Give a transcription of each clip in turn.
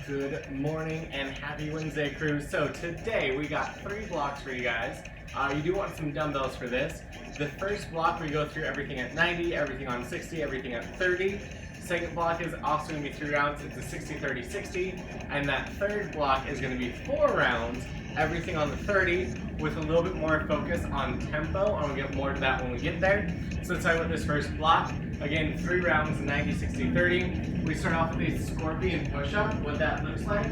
Good morning and happy Wednesday, crew. So today we got 3 blocks for you guys. You do want some dumbbells for this. The first block we go through everything at 90, everything on 60, everything at 30. Second block is also going to be 3 rounds. It's a 60, 30, 60. And that third block is going to be 4 rounds, everything on the 30 with a little bit more focus on tempo. I'm going to get more to that when we get there. So let's talk about this first block. Again, 3 rounds, 90, 60, 30. We start off with a scorpion push-up. What that looks like,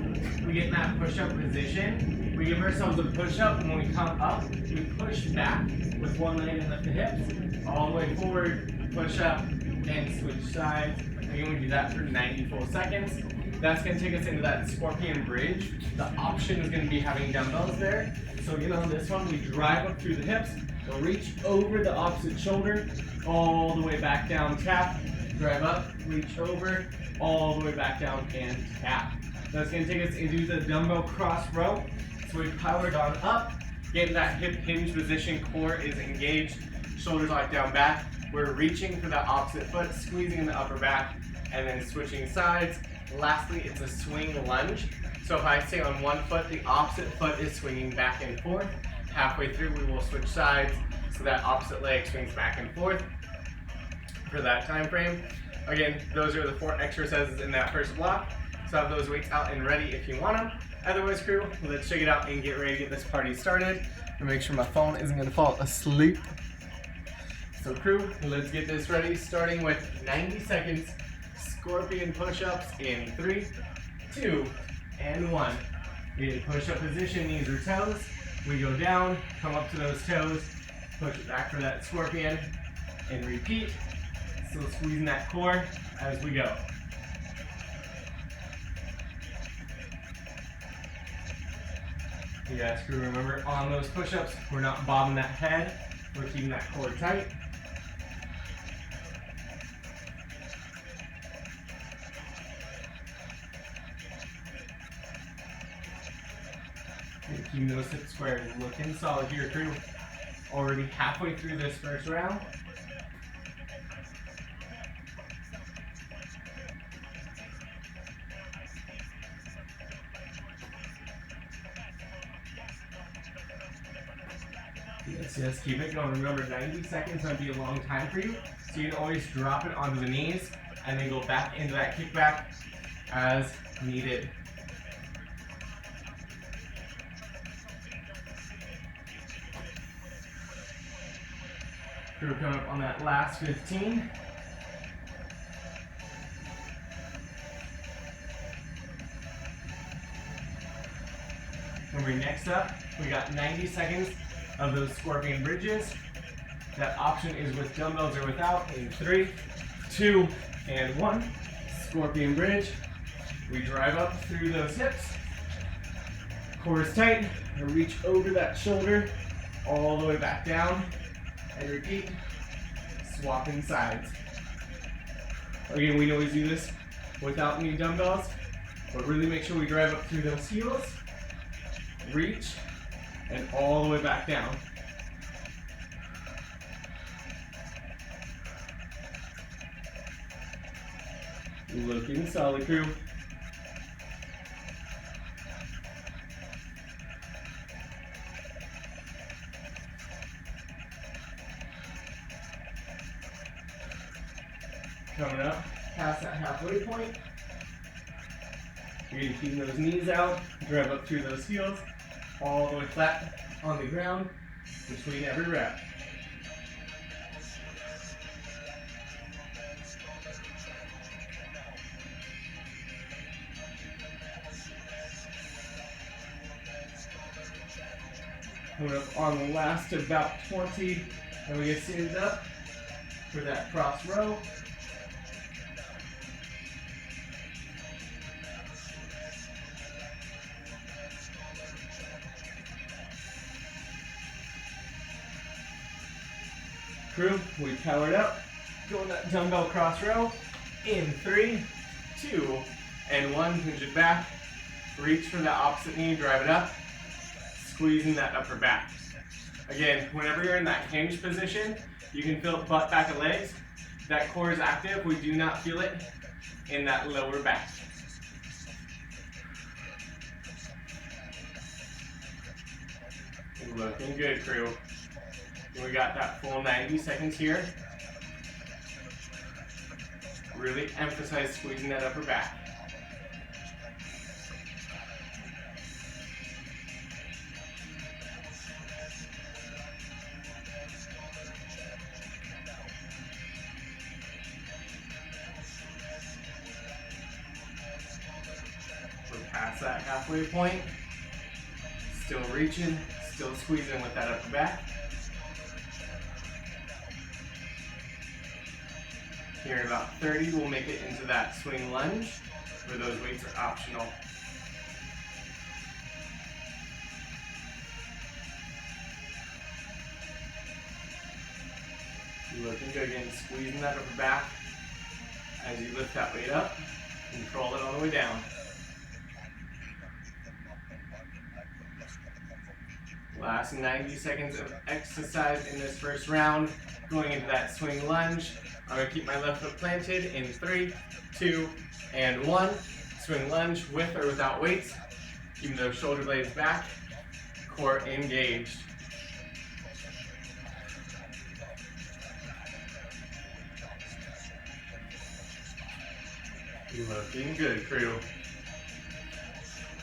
we get in that push-up position. We give ourselves a push-up, and when we come up, we push back with one leg and lift the hips. All the way forward, push up, and switch sides. Again, we do that for 90 full seconds. That's going to take us into that scorpion bridge. The option is going to be having dumbbells there. So again, on this one, we drive up through the hips. We'll reach over the opposite shoulder, all the way back down, tap, drive up, reach over, all the way back down, and tap. That's going to take us into the dumbbell cross row. So we've powered on up, get in that hip hinge position, core is engaged, shoulders locked down back. We're reaching for that opposite foot, squeezing in the upper back, and then switching sides. Lastly, it's a swing lunge. So if I stay on one foot, the opposite foot is swinging back and forth. Halfway through, we will switch sides, so that opposite leg swings back and forth for that time frame. Again, those are the 4 exercises in that first block. So have those weights out and ready if you want them. Otherwise, crew, let's check it out and get ready to get this party started. And make sure my phone isn't going to fall asleep. So crew, let's get this ready, starting with 90 seconds scorpion push-ups in 3, 2, and 1. Get in push-up position, knees or toes. We go down, come up to those toes, push it back for that scorpion, and repeat. Still squeezing that core as we go. You guys, crew, remember on those push-ups, we're not bobbing that head, we're keeping that core tight. Keeping those hips squared, looking solid here, crew. Already halfway through this first round. Yes, keep it going. Remember, 90 seconds might be a long time for you, so you can always drop it onto the knees and then go back into that kickback as needed. Crew, coming up on that last 15. Remember, next up, we got 90 seconds of those scorpion bridges. That option is with dumbbells or without. In 3, 2, and 1. Scorpion bridge. We drive up through those hips. Core is tight. Reach over that shoulder all the way back down. And repeat, swapping sides. Again, we can always do this without any dumbbells, but really make sure we drive up through those heels, reach, and all the way back down. Looking solid, crew. Coming up past that halfway point. You're going to keep those knees out, drive up through those heels, all the way flat on the ground between every rep. Coming up on the last about 20, and we get seated up for that cross row. Crew, we powered up, go in that dumbbell cross row, in 3, 2, and 1, hinge it back, reach for that opposite knee, drive it up, squeezing that upper back. Again, whenever you're in that hinge position, you can feel butt back of legs. That core is active, we do not feel it in that lower back. Looking good, crew. And we got that full 90 seconds here. Really emphasize squeezing that upper back. We're past that halfway point. Still reaching, still squeezing with that upper back. Here in about 30, we'll make it into that swing lunge, where those weights are optional. Looking good, again, squeezing that upper back as you lift that weight up. Control it all the way down. Last 90 seconds of exercise in this first round. Going into that swing lunge. I'm going to keep my left foot planted in 3, 2, and 1. Swing lunge with or without weights. Keeping those shoulder blades back. Core engaged. Looking good, crew.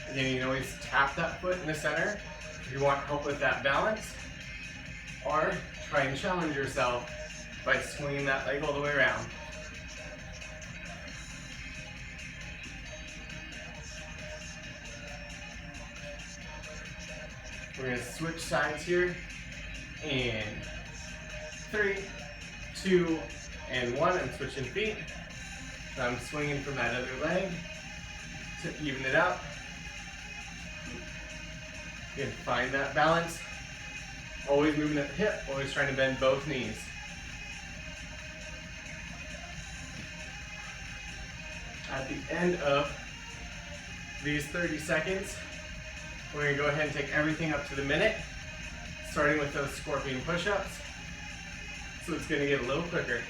Again, you can always tap that foot in the center if you want help with that balance, or try and challenge yourself by swinging that leg all the way around. We're going to switch sides here in 3, 2, and 1. I'm switching feet. So I'm swinging from that other leg to even it out. You can find that balance. Always moving at the hip, always trying to bend both knees. At the end of these 30 seconds, we're going to go ahead and take everything up to the minute, starting with those scorpion push-ups. So it's going to get a little quicker.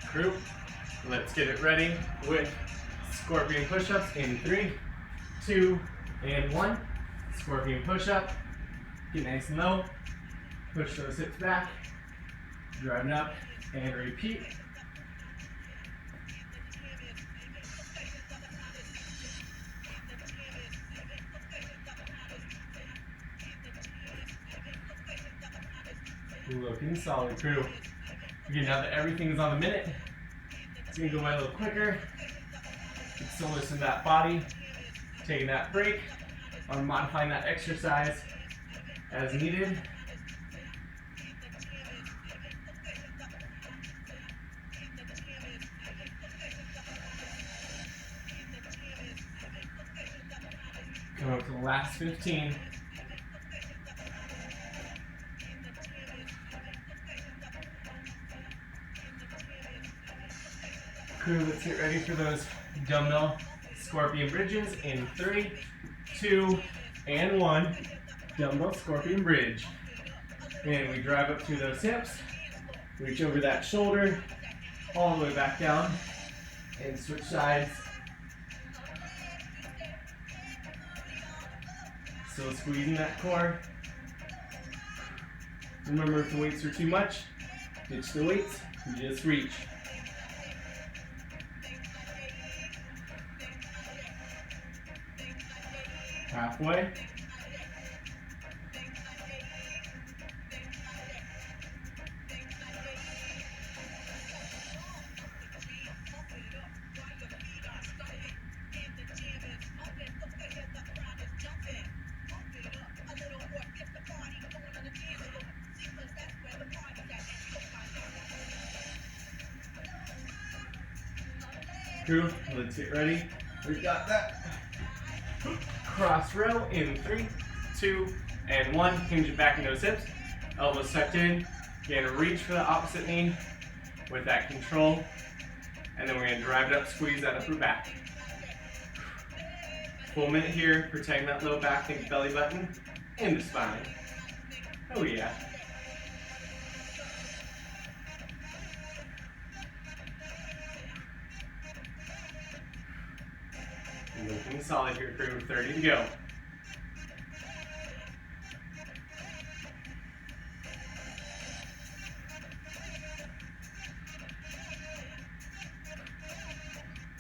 Crew, let's get it ready with scorpion push-ups in 3, 2, and 1. Scorpion push-up. Get nice and low. Push those hips back. Drive it up and repeat. Looking solid, crew. Again, now that everything's on the minute, it's going to go by a little quicker. Still listen to that body, taking that break, or modifying that exercise as needed. Come up to the last 15. Crew, let's get ready for those dumbbell scorpion bridges in 3, 2, and 1. Dumbbell scorpion bridge. And we drive up through those hips, reach over that shoulder, all the way back down, and switch sides. Still squeezing that core. Remember, if the weights are too much, ditch the weights, and just reach. Halfway. Crew, let's get ready. We've got that. Cross row in 3, 2, and 1. Hinge it back into those hips. Elbows tucked in. You're going to reach for the opposite knee with that control. And then we're going to drive it up, squeeze that upper back. Full minute here, protecting that low back, think belly button, and the spine. Oh yeah. Looking solid here, crew. 30 to go.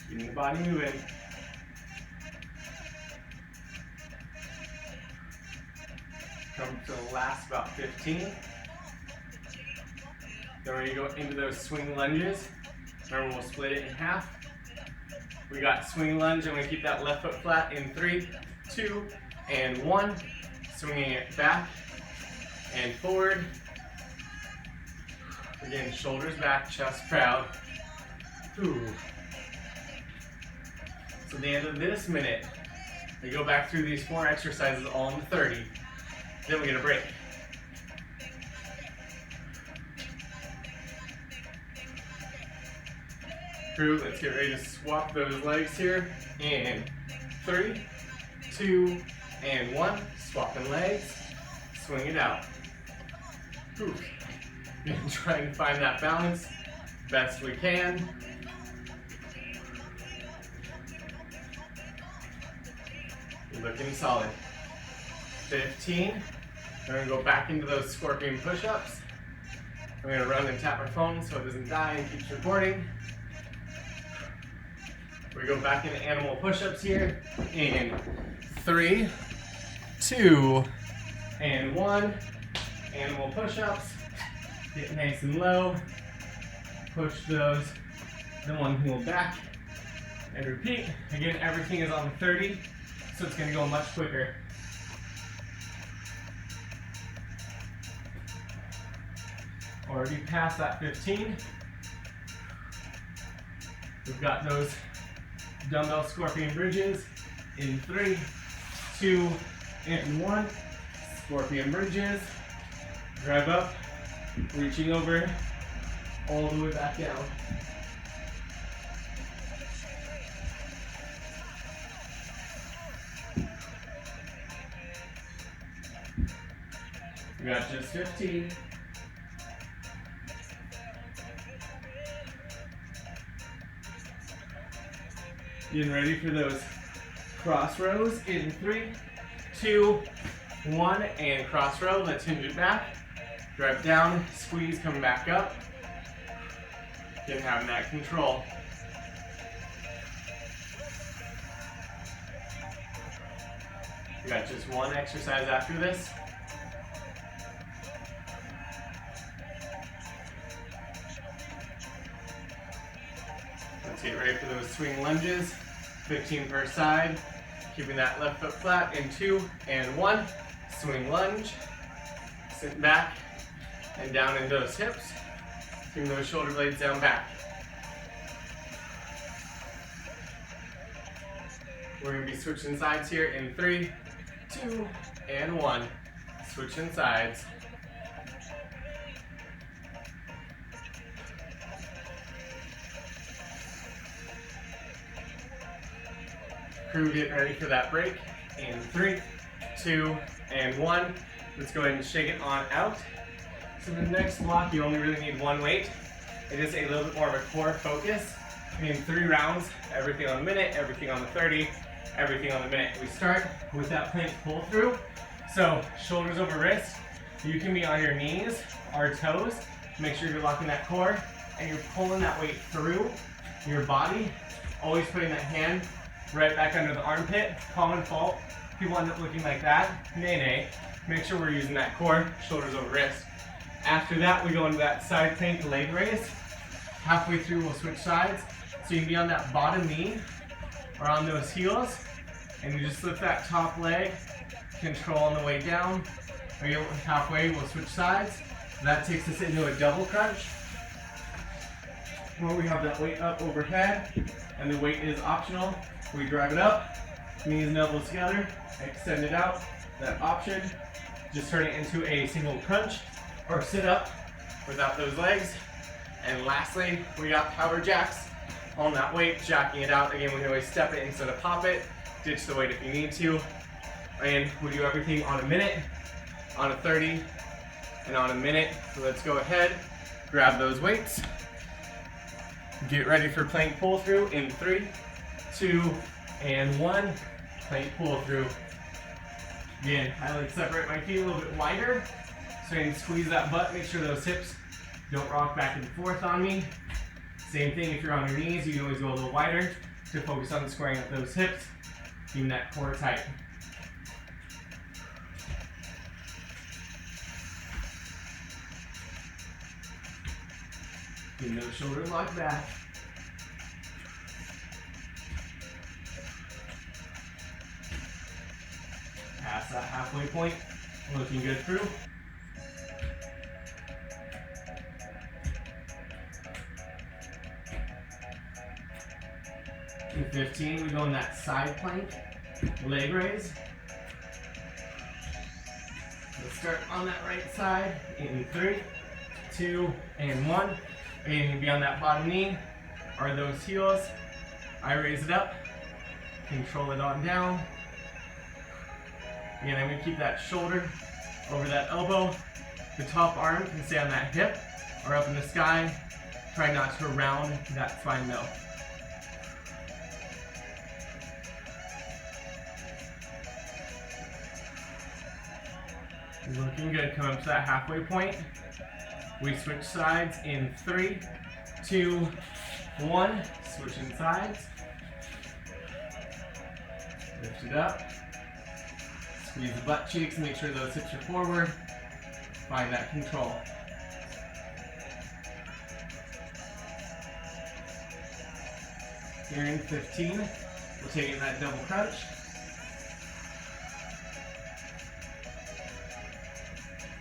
Keeping the body moving. Come to the last about 15. Then we're going to go into those swing lunges. Remember, we'll split it in half. We got swing lunge. I'm going to keep that left foot flat in 3, 2, and 1. Swinging it back and forward. Again, shoulders back, chest proud. Ooh. So at the end of this minute, we go back through these 4 exercises all in the 30. Then we get a break. Crew, let's get ready to swap those legs here. In 3, 2, and 1. Swapping legs. Swing it out. Whew. Trying to find that balance best we can. Looking solid. 15. We're going to go back into those scorpion push-ups. We're going to run and tap our phone so it doesn't die and keeps recording. We go back into animal push-ups here in 3, 2, and 1. Animal push-ups. Get nice and low. Push those. Then one heel back. And repeat. Again, everything is on the 30, so it's going to go much quicker. Already past that 15. We've got those dumbbell scorpion bridges in 3, 2, and 1. Scorpion bridges. Drive up, reaching over, all the way back down. We got just 15. Getting ready for those cross rows in 3, 2, 1, and cross row. Let's hinge it back. Drive down, squeeze, coming back up. Again, having that control. We got just 1 exercise after this. Let's get ready for those swing lunges. 15 per side. Keeping that left foot flat in 2 and 1. Swing lunge. Sit back and down into those hips. Keeping those shoulder blades down back. We're going to be switching sides here in 3, 2, and 1. Switching sides. Crew, getting ready for that break in 3, 2, and 1. Let's go ahead and shake it on out. So the next block, you only really need 1 weight. It is a little bit more of a core focus. In 3 rounds, everything on the minute, everything on the 30, everything on the minute. We start with that plank pull through. So shoulders over wrist. You can be on your knees or toes. Make sure you're locking that core and you're pulling that weight through your body. Always putting that hand right back under the armpit. Common fault. People end up looking like that. Nay. Make sure we're using that core, shoulders over wrist. After that, we go into that side plank leg raise. Halfway through, we'll switch sides. So you can be on that bottom knee or on those heels, and you just lift that top leg, control on the way down. Again, halfway, we'll switch sides. That takes us into a double crunch, where we have that weight up overhead, and the weight is optional. We drive it up, knees and elbows together, extend it out. That option, just turn it into a single crunch or sit up without those legs. And lastly, we got power jacks on that weight, jacking it out. Again, we can always step it instead of pop it, ditch the weight if you need to. And we do everything on a minute, on a 30, and on a minute. So let's go ahead, grab those weights. Get ready for plank pull through in 3, 2, and 1. Plank pull through. Again, I like to separate my feet a little bit wider so I can squeeze that butt, make sure those hips don't rock back and forth on me. Same thing if you're on your knees, you can always go a little wider to focus on squaring up those hips, keeping that core tight. Keeping those shoulders locked back. Past that halfway point, looking good through. In 15, we go in that side plank, leg raise. Let's start on that right side in 3, 2, and 1. Aiming to be on that bottom knee, are those heels. I raise it up, control it on down. Again, I'm going to keep that shoulder over that elbow. The top arm can stay on that hip or up in the sky. Try not to round that spine though. Looking good. Come up to that halfway point. We switch sides in 3, 2, 1. Switching sides. Lift it up. Squeeze the butt cheeks, make sure those hips are forward. Find that control. Here in 15, we're taking that double crunch.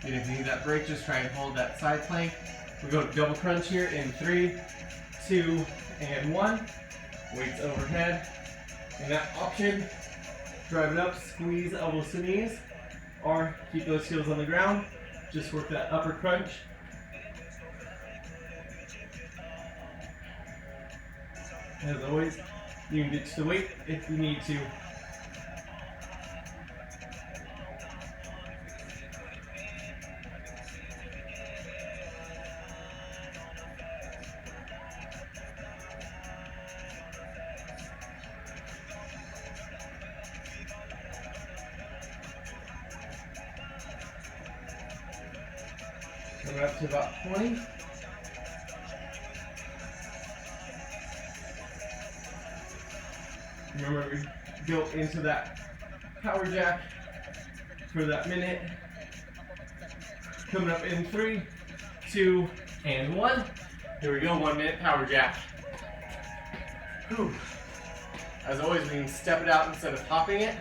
And if you need that break, just try and hold that side plank. We go to double crunch here in 3, 2, and 1. Weights overhead. And that option, drive it up, squeeze elbows to knees, or keep those heels on the ground. Just work that upper crunch. As always, you can get to the weight if you need to. Coming up to about 20. Remember, we go into that power jack for that minute. Coming up in 3, 2, and 1. Here we go, 1 minute power jack. Whew. As always, we can step it out instead of hopping it.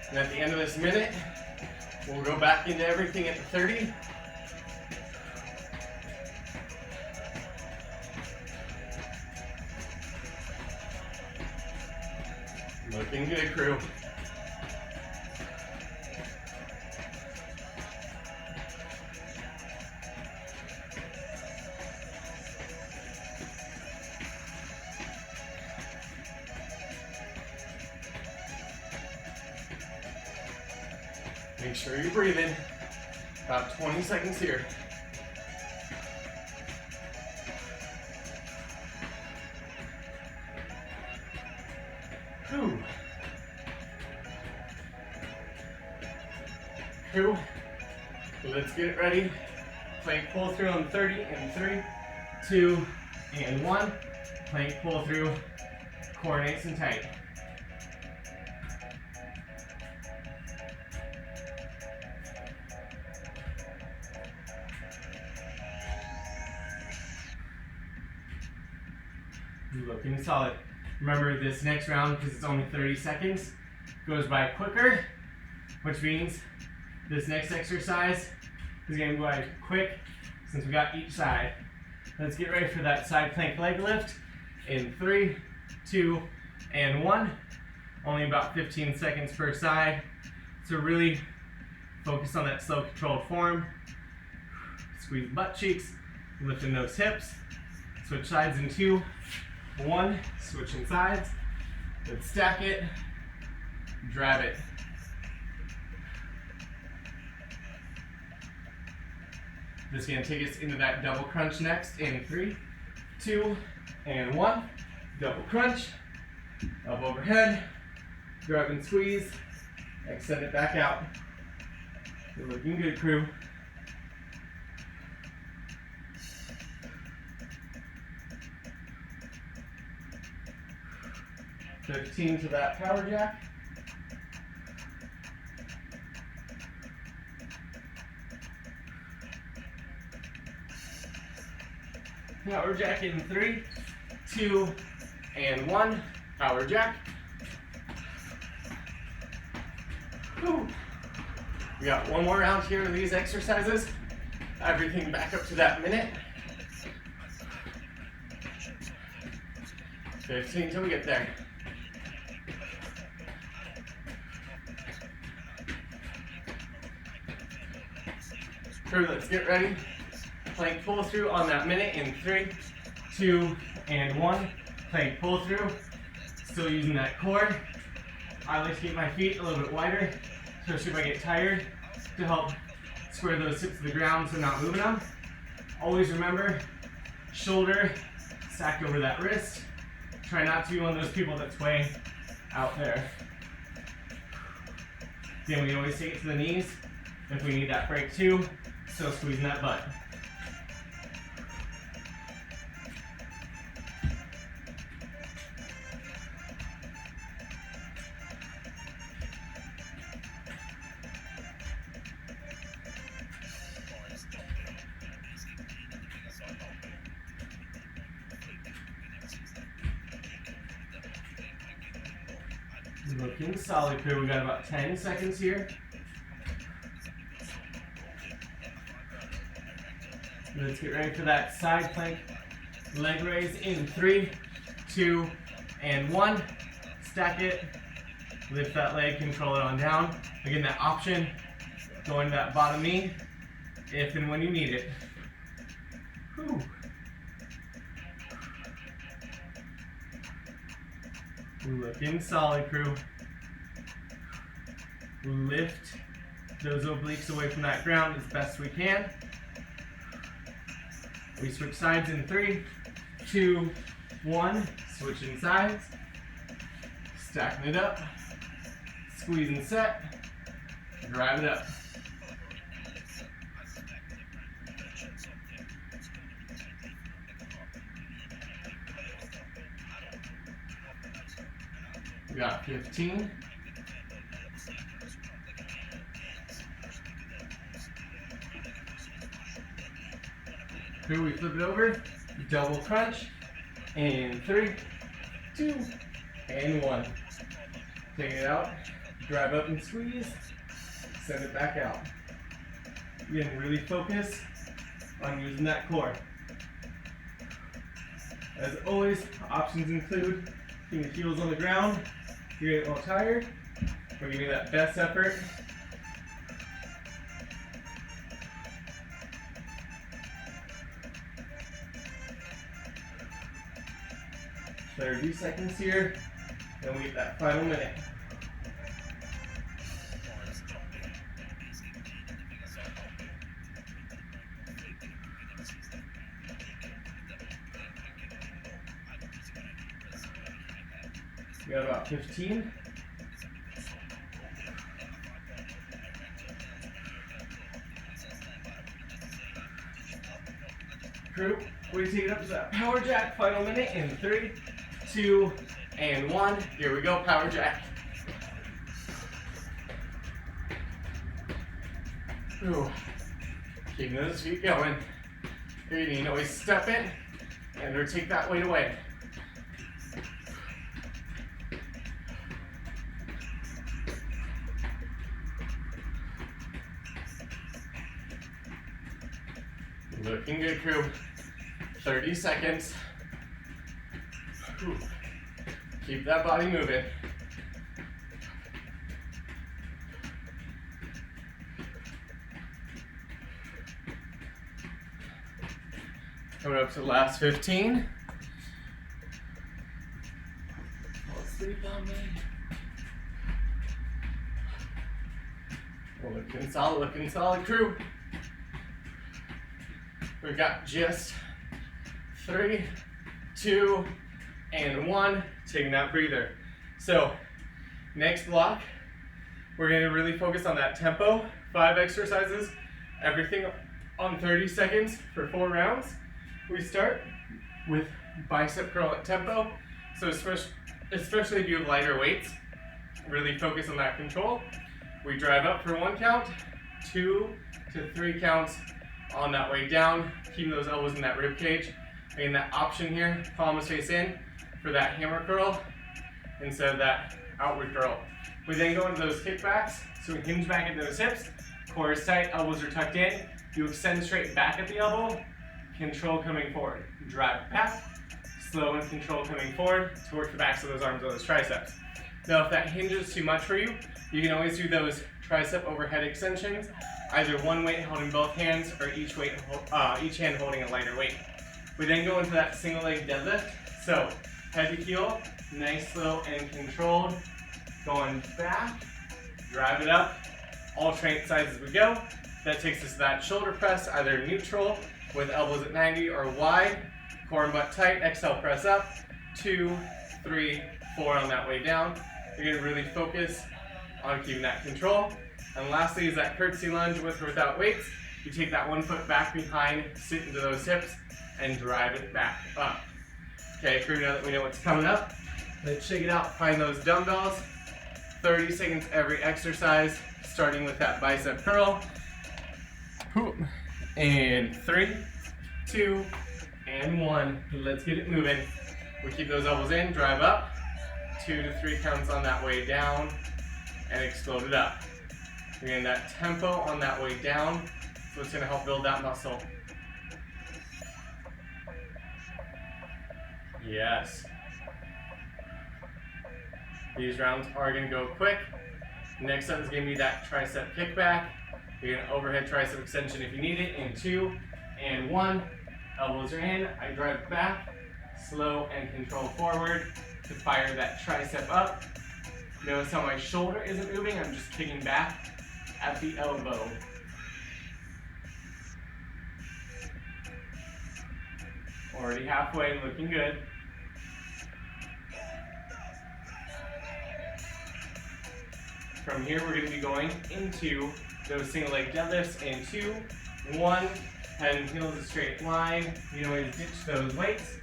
And at the end of this minute, we'll go back into everything at the 30. Looking good, crew. Make sure you're breathing. About 20 seconds here. Crew, let's get it ready. Plank pull through on 30 in 3, 2, and 1. Plank pull through, core nice and tight. Looking solid. Remember this next round, because it's only 30 seconds, goes by quicker, which means this next exercise is going to go by quick since we got each side. Let's get ready for that side plank leg lift in 3, 2, and 1. Only about 15 seconds per side. So really focus on that slow controlled form. Squeeze butt cheeks, lifting those hips. Switch sides in 2, 1, switching sides. Let's stack it, drag it. This is going to take us into that double crunch next in 3, 2, and 1. Double crunch, up overhead, Grab and squeeze. Extend it back out. You're looking good, crew. $15 to that power jack. Power jack in 3, 2, and 1. Power jack. Whew. We got one more round here of these exercises. Everything back up to that minute. 15 till we get there. Crew, let's get ready. Plank pull through on that minute in 3, 2, and 1. Plank pull through. Still using that core. I like to keep my feet a little bit wider, especially if I get tired, to help square those hips to the ground so I'm not moving them. Always remember, shoulder stacked over that wrist. Try not to be one of those people that's way out there. Then we always take it to the knees if we need that break too. Still squeezing that butt. Looking solid, crew. We got about 10 seconds here. Let's get ready for that side plank leg raise in 3, 2, and 1. Stack it. Lift that leg, control it on down. Again, that option, going to that bottom knee if and when you need it. Whew. Looking solid, crew. Lift those obliques away from that ground as best we can. We switch sides in 3, 2, 1. Switching sides. Stacking it up. Squeeze and set. Drive it up. We got 15. Here we flip it over, double crunch, and 3, 2, and 1. Take it out, drive up and squeeze, send it back out. Again, really focus on using that core. As always, options include keeping the heels on the ground. If you're getting a little tired, we're giving that best effort. There are 30 seconds here, then we get that final minute. We got about 15. Crew, we take it up to that power jack, final minute in 3, 2, and 1. Here we go, power jack. Ooh. Keeping those feet going. Here you can always step in and or take that weight away. Looking good, crew. 30 seconds. Whew. Keep that body moving. Coming up to the last 15. Fall asleep on me. Looking solid, crew. We've got just 3, 2, and 1. Taking that breather. So Next block, we're gonna really focus on that tempo. 5 exercises, everything on 30 seconds for 4 rounds. We start with bicep curl at tempo. So especially if you have lighter weights, really focus on that control. We drive up for 1 count, 2 to 3 counts on that way down, keeping those elbows in that rib cage. Again, that option here, palms face in for that hammer curl instead of that outward curl. We then go into those kickbacks, so we hinge back into those hips, core is tight, elbows are tucked in. You extend straight back at the elbow, control coming forward. Drive back, slow and control coming forward to work the backs of those arms or those triceps. Now if that hinges too much for you, you can always do those tricep overhead extensions, either one weight held in both hands or each hand holding a lighter weight. We then go into that single leg deadlift. So head to heel, nice, slow, and controlled. Going back, drive it up, alternate sides as we go. That takes us to that shoulder press, either neutral with elbows at 90 or wide, core and butt tight, exhale, press up, 2, 3, 4 on that way down. You're gonna really focus on keeping that control. And lastly is that curtsey lunge with or without weights. You take that 1 foot back behind, sit into those hips, and drive it back up. Okay, crew, now that we know what's coming up, let's shake it out, find those dumbbells. 30 seconds every exercise, starting with that bicep curl. And 3, 2, and 1. Let's get it moving. We keep those elbows in, drive up. 2 to 3 counts on that way down, and explode it up. Again, that tempo on that way down, so it's gonna help build that muscle. Yes. These rounds are gonna go quick. Next up is gonna be that tricep kickback. You're gonna overhead tricep extension if you need it in 2 and 1. Elbows are in, I drive back, slow and control forward to fire that tricep up. Notice how my shoulder isn't moving, I'm just kicking back at the elbow. Already halfway, looking good. From here, we're going to be going into those single leg deadlifts in 2, 1, head and heels a straight line. You can always ditch those weights,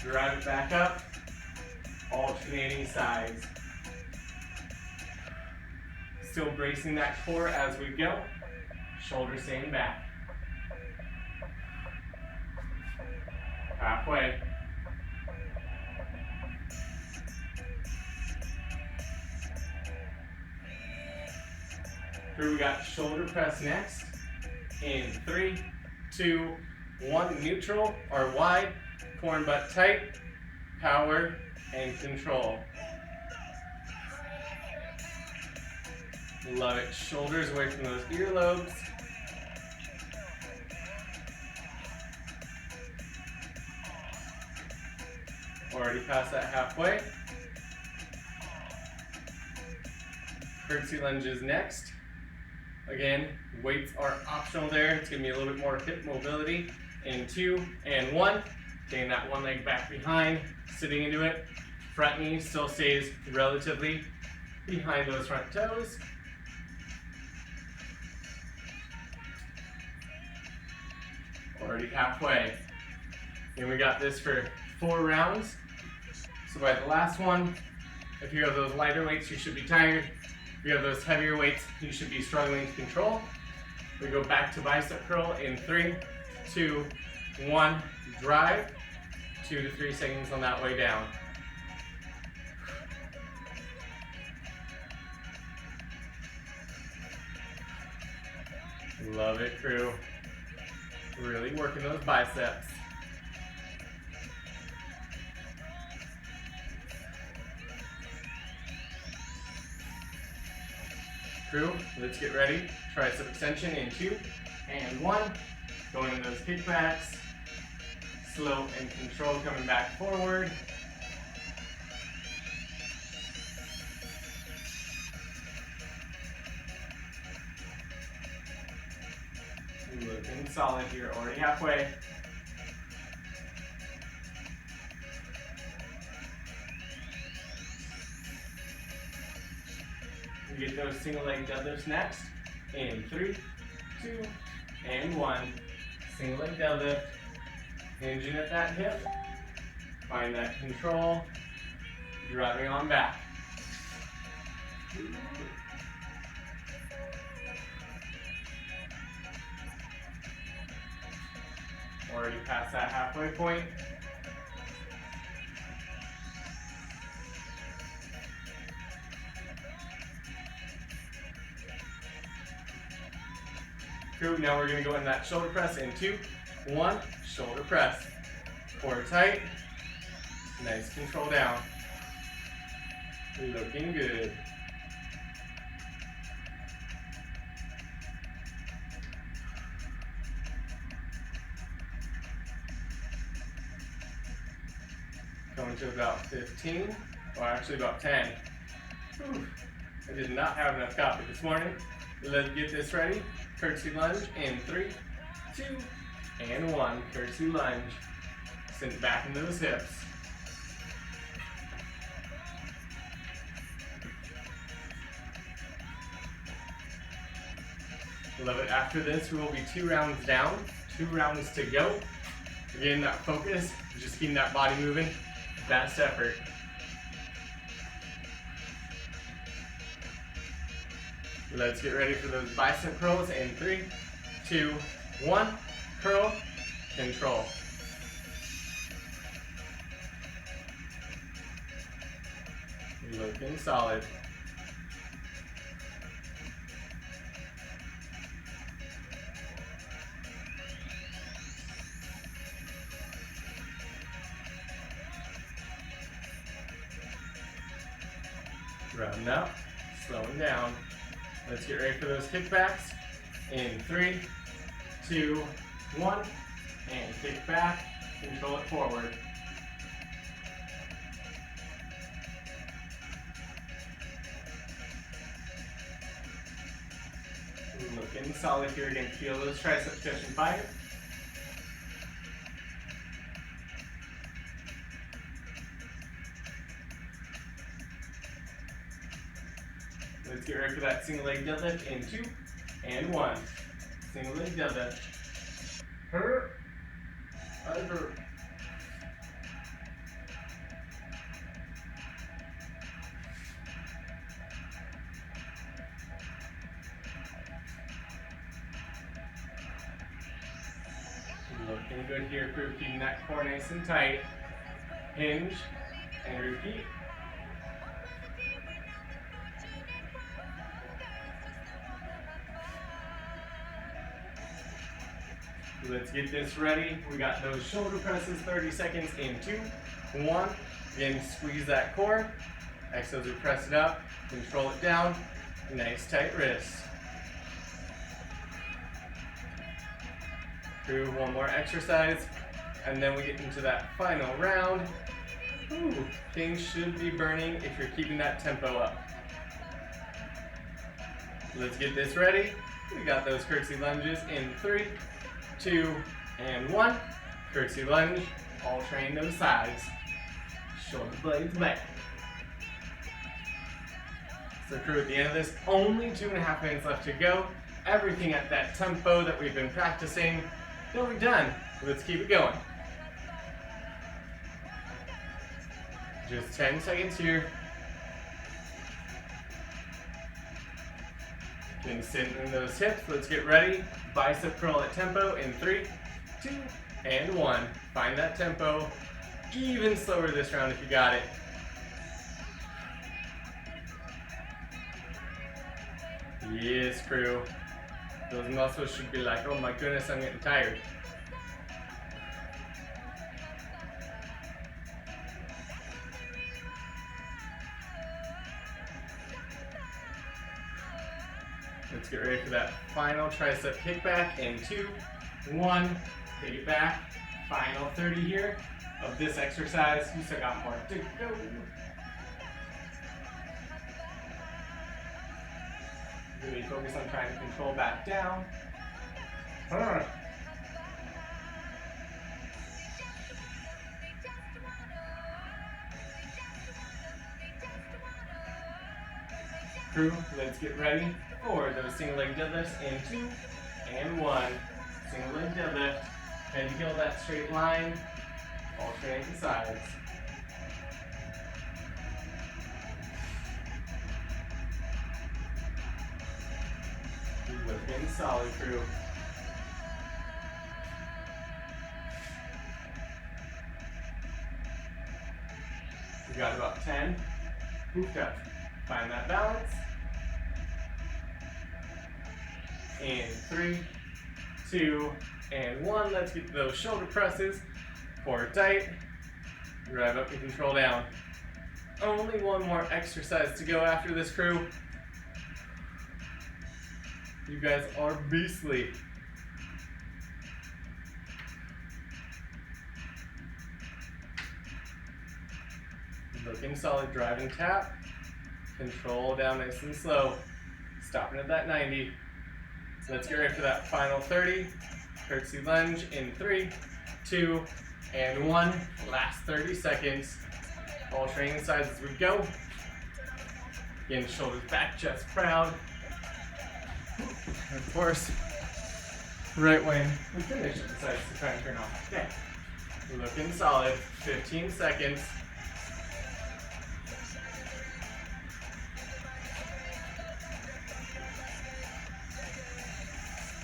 drive it back up, alternating sides. Still bracing that core as we go, shoulders staying back. Halfway. Here we got shoulder press next. In 3, 2, 1, neutral or wide, core and butt tight, power and control. Love it. Shoulders away from those earlobes. Already past that halfway. Curtsey lunges next. Again, weights are optional there. It's going to be a little bit more hip mobility. In 2 and 1. Taking that one leg back behind, sitting into it. Front knee still stays relatively behind those front toes. Already halfway. And we got this for 4 rounds. So by the last one, if you have those lighter weights, you should be tired. If you have those heavier weights, you should be struggling to control. We go back to bicep curl in 3, 2, 1, drive. 2 to 3 seconds on that way down. Love it, crew. Really working those biceps. Crew, let's get ready. Tricep extension in 2 and 1. Going into those kickbacks. Slow and control coming back forward. Looking solid here, already halfway. get those single leg deadlifts next. In 3, 2, and 1. Single leg deadlift. Hinging at that hip. Find that control. Driving on back. Already past that halfway point. Cool. Now we're going to go in that shoulder press in 2, 1, shoulder press. Core tight. Nice control down. Looking good. Going to about 15, or actually about 10. Whew. I did not have enough coffee this morning. Let's get this ready. Curtsey lunge in 3, 2, and 1. Curtsey lunge. Send it back into those hips. Love it. After this, we will be 2 rounds down, 2 rounds to go. Getting that focus, just keeping that body moving. Best effort. Let's get ready for those bicep curls in 3, 2, 1. Curl, control. Looking solid. Rounding up, slowing down. Let's get ready for those kickbacks. In 3, 2, 1, and kick back. Control it forward. Looking solid here. Again, feel those triceps catching fire. Let's get ready for that single leg deadlift in 2, and 1. Single leg deadlift. Hurt. Over. Looking good here, crew. Keeping that core nice and tight. Hinge and repeat. Let's get this ready. We got those shoulder presses, 30 seconds in 2, 1. Again, squeeze that core. Exhales, we press it up, control it down. Nice tight wrists. Do one more exercise, and then we get into that final round. Ooh, things should be burning if you're keeping that tempo up. Let's get this ready. We got those curtsey lunges in 3, 2, and 1. Curtsey lunge, all train those sides. Shoulder blades back. So crew, at the end of this, only 2.5 minutes left to go. Everything at that tempo that we've been practicing. Then we're done. Let's keep it going. Just 10 seconds here. Then sitting in those hips. Let's get ready. Bicep curl at tempo in 3, 2, and 1. Find that tempo. Even slower this round if you got it. Yes, crew. Those muscles should be like, oh my goodness, I'm getting tired. Let's get ready for that final tricep kickback in 2, 1. Take it back. Final 30 here of this exercise. You still got more to go. Really focus on trying to control back down. Crew, let's get ready for those single leg deadlifts in 2 and 1. Single leg deadlift. Head to heel that straight line. Alternate the sides. Looking solid, crew. We got about 10. Hooked up. Find that balance. In 3, 2, and 1. Let's get those shoulder presses. Core tight. Drive up and control down. Only one more exercise to go after this, crew. You guys are beastly. Looking solid, drive and tap. Control down nice and slow. Stopping at that 90. So let's get ready for that final 30. Curtsey lunge in 3, 2, and 1. Last 30 seconds. Alternating the sides as we go. Again, shoulders back, chest proud. And of course, right when we finish, it decides to try and turn off. Okay. Looking solid. 15 seconds.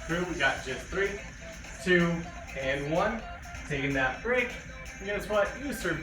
Crew, we got just 3, 2, and 1. Taking that break. And guess what? You survived.